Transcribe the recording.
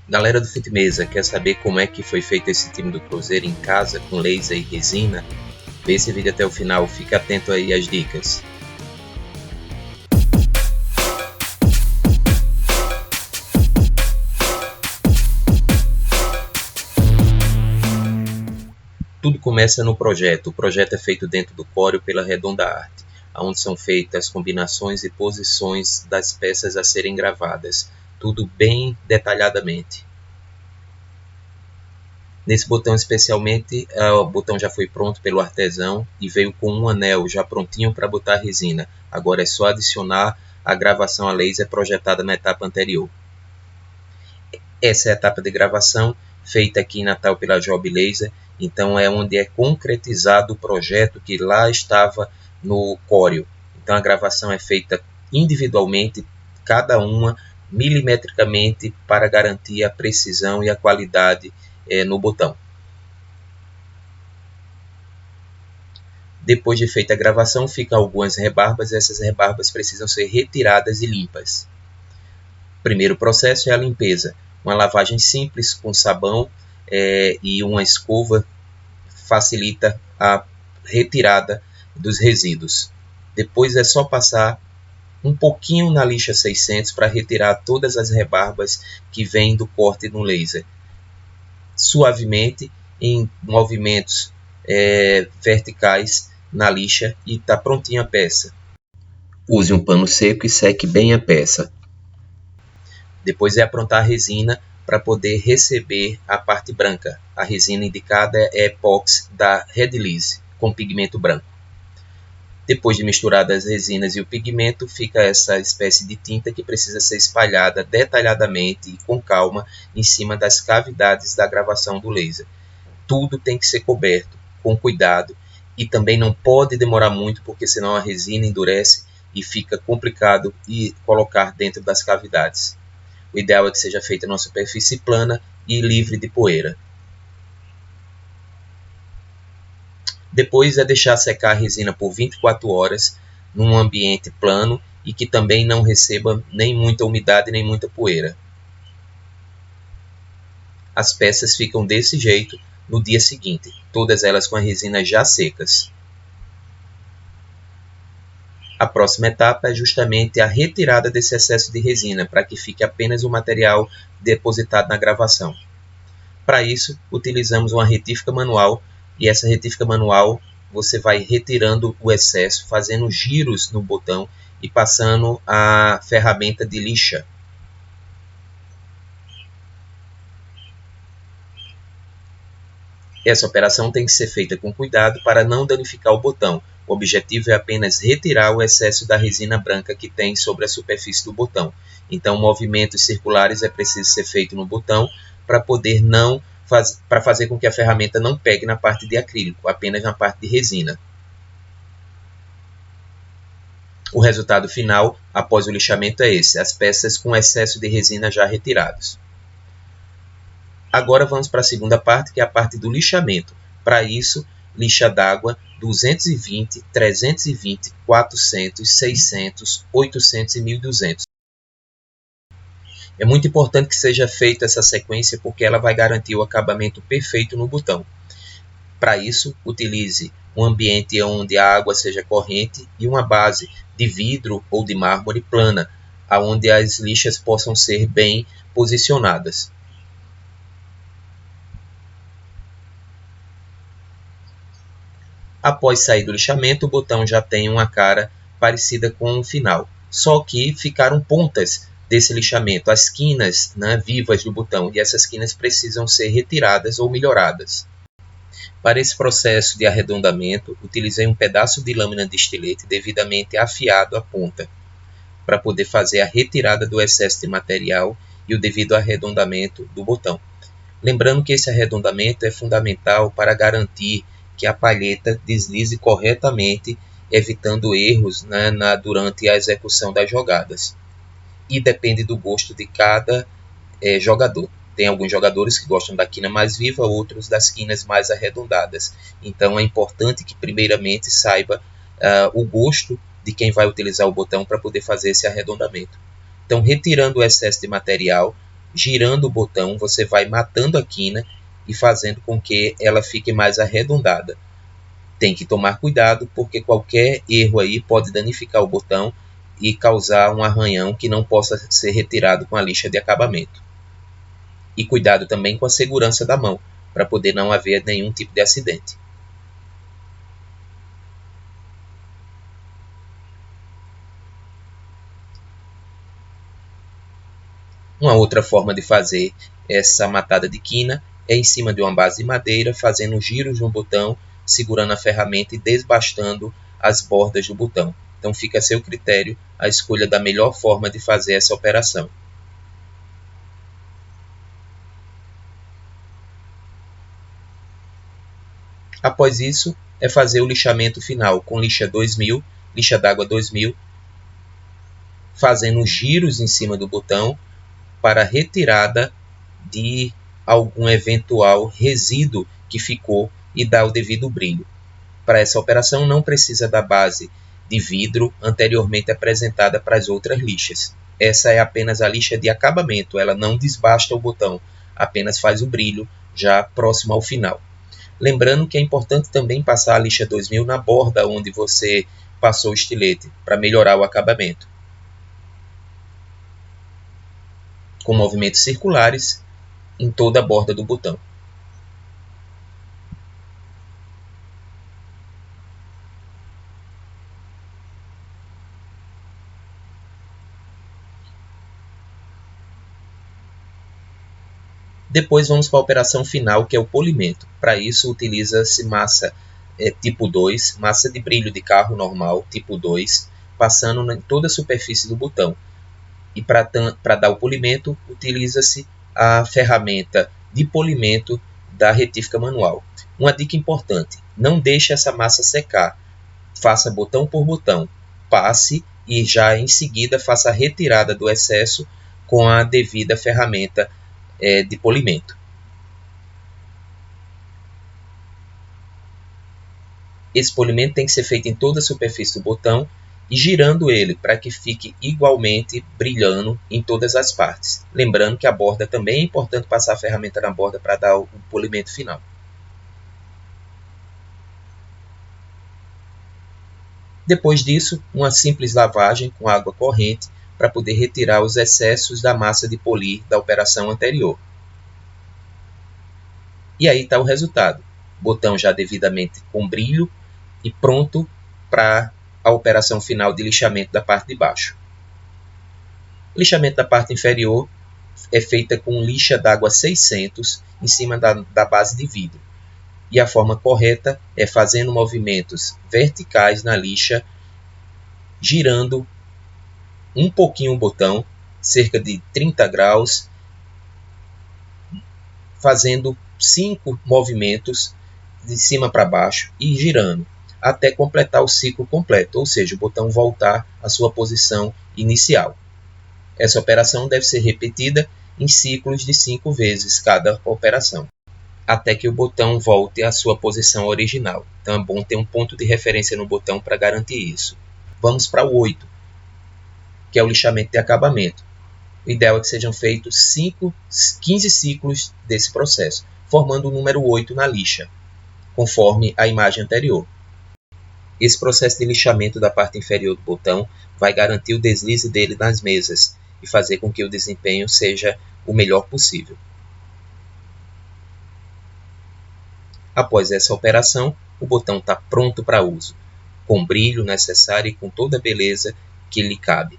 Galera do Futmesa, quer saber como é que foi feito esse time do Cruzeiro em casa com laser e resina? Vê esse vídeo até o final, fica atento aí às dicas. Tudo começa no projeto. O projeto é feito dentro do Corel pela Redonda Arte, onde são feitas combinações e posições das peças a serem gravadas, tudo bem detalhadamente. Nesse botão especialmente, o botão já foi pronto pelo artesão e veio com um anel já prontinho para botar resina. Agora é só adicionar a gravação a laser projetada na etapa anterior. Essa é a etapa de gravação feita aqui em Natal pela Job Laser. Então é onde é concretizado o projeto que lá estava no Corel. Então a gravação é feita individualmente, cada uma milimetricamente, para garantir a precisão e a qualidade no botão. Depois de feita a gravação, ficam algumas rebarbas, e essas rebarbas precisam ser retiradas e limpas. O primeiro processo é a limpeza. Uma lavagem simples com sabão e uma escova facilita a retirada dos resíduos. Depois é só passar um pouquinho na lixa 600 para retirar todas as rebarbas que vêm do corte no laser. Suavemente, em movimentos verticais na lixa, e está prontinha a peça. Use um pano seco e seque bem a peça. Depois é aprontar a resina para poder receber a parte branca. A resina indicada é Epox da Redlease, com pigmento branco. Depois de misturadas as resinas e o pigmento, fica essa espécie de tinta que precisa ser espalhada detalhadamente e com calma em cima das cavidades da gravação do laser. Tudo tem que ser coberto com cuidado e também não pode demorar muito, porque senão a resina endurece e fica complicado colocar dentro das cavidades. O ideal é que seja feita numa superfície plana e livre de poeira. Depois é deixar secar a resina por 24 horas num ambiente plano e que também não receba nem muita umidade nem muita poeira. As peças ficam desse jeito no dia seguinte, todas elas com a resina já secas. A próxima etapa é justamente a retirada desse excesso de resina, para que fique apenas o material depositado na gravação. Para isso, utilizamos uma retífica manual, e essa retífica manual você vai retirando o excesso, fazendo giros no botão e passando a ferramenta de lixa. Essa operação tem que ser feita com cuidado para não danificar o botão. O objetivo é apenas retirar o excesso da resina branca que tem sobre a superfície do botão. Então, movimentos circulares é preciso ser feito no botão para poder para fazer com que a ferramenta não pegue na parte de acrílico, apenas na parte de resina. O resultado final, após o lixamento, é esse: as peças com excesso de resina já retirados. Agora vamos para a segunda parte, que é a parte do lixamento. Para isso, lixa d'água 220, 320, 400, 600, 800 e 1200. É muito importante que seja feita essa sequência, porque ela vai garantir o acabamento perfeito no botão. Para isso, utilize um ambiente onde a água seja corrente e uma base de vidro ou de mármore plana, onde as lixas possam ser bem posicionadas. Após sair do lixamento, o botão já tem uma cara parecida com o final, só que ficaram pontas desse lixamento, as quinas vivas do botão, e essas quinas precisam ser retiradas ou melhoradas. Para esse processo de arredondamento, utilizei um pedaço de lâmina de estilete devidamente afiado à ponta, para poder fazer a retirada do excesso de material e o devido arredondamento do botão. Lembrando que esse arredondamento é fundamental para garantir que a palheta deslize corretamente, evitando erros durante a execução das jogadas. E depende do gosto de cada jogador. Tem alguns jogadores que gostam da quina mais viva, outros das quinas mais arredondadas. Então é importante que primeiramente saiba o gosto de quem vai utilizar o botão para poder fazer esse arredondamento. Então, retirando o excesso de material, girando o botão, você vai matando a quina e fazendo com que ela fique mais arredondada. Tem que tomar cuidado, porque qualquer erro aí pode danificar o botão e causar um arranhão que não possa ser retirado com a lixa de acabamento. E cuidado também com a segurança da mão, para poder não haver nenhum tipo de acidente. Uma outra forma de fazer essa matada de quina é em cima de uma base de madeira, fazendo giros no botão, segurando a ferramenta e desbastando as bordas do botão. Então fica a seu critério a escolha da melhor forma de fazer essa operação. Após isso, é fazer o lixamento final com lixa 2000, lixa d'água 2000, fazendo giros em cima do botão para retirada de algum eventual resíduo que ficou e dar o devido brilho. Para essa operação não precisa da base de vidro anteriormente apresentada para as outras lixas. Essa é apenas a lixa de acabamento, ela não desbasta o botão, apenas faz o brilho já próximo ao final. Lembrando que é importante também passar a lixa 2000 na borda onde você passou o estilete, para melhorar o acabamento. Com movimentos circulares em toda a borda do botão. Depois vamos para a operação final, que é o polimento. Para isso utiliza-se massa tipo 2, massa de brilho de carro normal, tipo 2, passando em toda a superfície do botão. E para dar o polimento, utiliza-se a ferramenta de polimento da retífica manual. Uma dica importante, não deixe essa massa secar. Faça botão por botão, passe e já em seguida faça a retirada do excesso com a devida ferramenta de polimento. Esse polimento tem que ser feito em toda a superfície do botão e girando ele para que fique igualmente brilhando em todas as partes. Lembrando que a borda também é importante passar a ferramenta na borda para dar o polimento final. Depois disso, uma simples lavagem com água corrente para poder retirar os excessos da massa de polir da operação anterior. E aí está o resultado. Botão já devidamente com brilho e pronto para a operação final de lixamento da parte de baixo. O lixamento da parte inferior é feita com lixa d'água 600 em cima da base de vidro. E a forma correta é fazendo movimentos verticais na lixa, girando um pouquinho o botão, cerca de 30 graus, fazendo 5 movimentos de cima para baixo e girando, até completar o ciclo completo, ou seja, o botão voltar à sua posição inicial. Essa operação deve ser repetida em ciclos de 5 vezes cada operação, até que o botão volte à sua posição original. Então é bom ter um ponto de referência no botão para garantir isso. Vamos para o 8, que é o lixamento de acabamento. O ideal é que sejam feitos 15 ciclos desse processo, formando o número 8 na lixa, conforme a imagem anterior. Esse processo de lixamento da parte inferior do botão vai garantir o deslize dele nas mesas e fazer com que o desempenho seja o melhor possível. Após essa operação, o botão está pronto para uso, com o brilho necessário e com toda a beleza que lhe cabe.